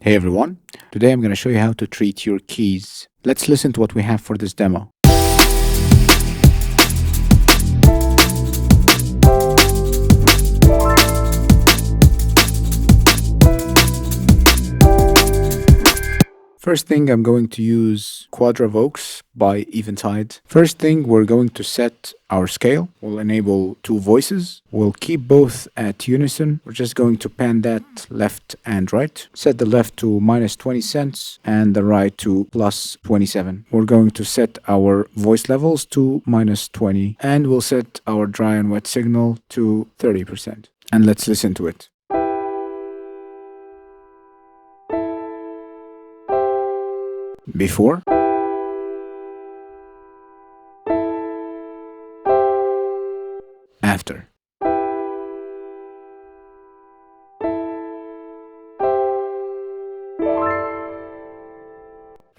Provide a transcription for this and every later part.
Hey everyone, today I'm going to show you how to treat your keys. Let's listen to what we have for this demo. First thing, I'm going to use Quadravox by Eventide. First thing, we're going to set our scale. We'll enable 2 voices. We'll keep both at unison. We're just going to pan that left and right. Set the left to -20 and the right to +27. We're going to set our voice levels to -20 and we'll set our dry and wet signal to 30%. And let's listen to it. Before, after.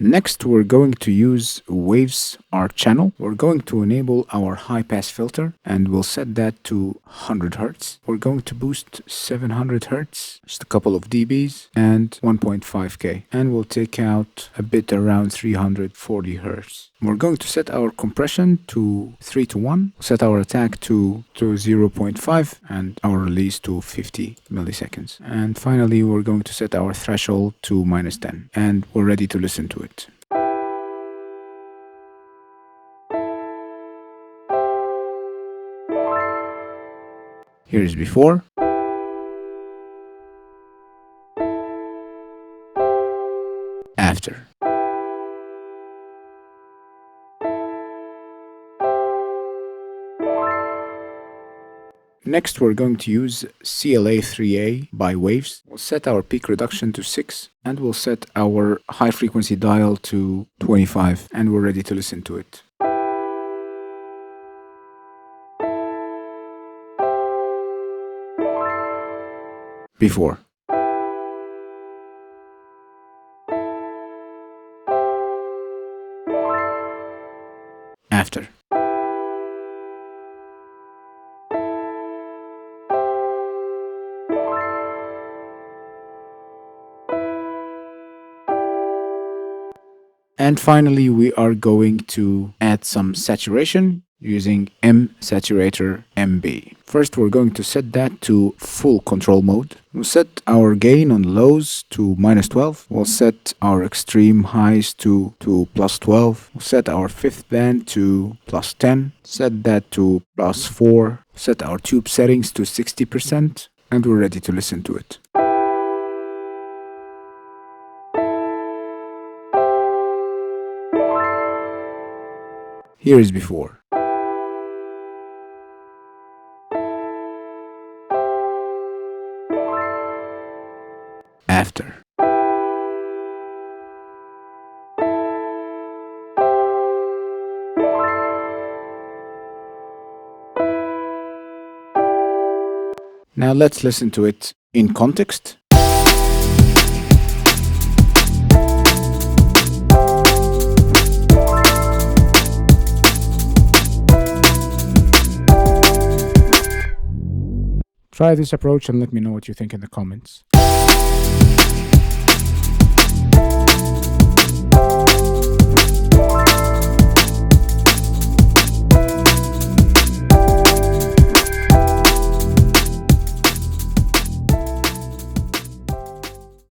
Next, we're going to use Waves Art Channel. We're going to enable our high pass filter and we'll set that to 100 Hz. We're going to boost 700 Hz, just a couple of dBs, and 1.5K. And we'll take out a bit around 340 Hz. We're going to set our compression to 3:1, set our attack to 0.5, and our release to 50 milliseconds. And finally, we're going to set our threshold to -10, and we're ready to listen to it. Here is before. After. Next, we're going to use CLA3A by Waves. We'll set our peak reduction to 6 and we'll set our high frequency dial to 25 and we're ready to listen to it. Before. After. And finally, we are going to add some saturation using M Saturator MB. First, we're going to set that to full control mode. We'll set our gain on lows to -12. We'll set our extreme highs to +12. We'll set our fifth band to +10. Set that to +4. Set our tube settings to 60%. And we're ready to listen to it. Here is before. After. Now let's listen to it in context. Try this approach and let me know what you think in the comments.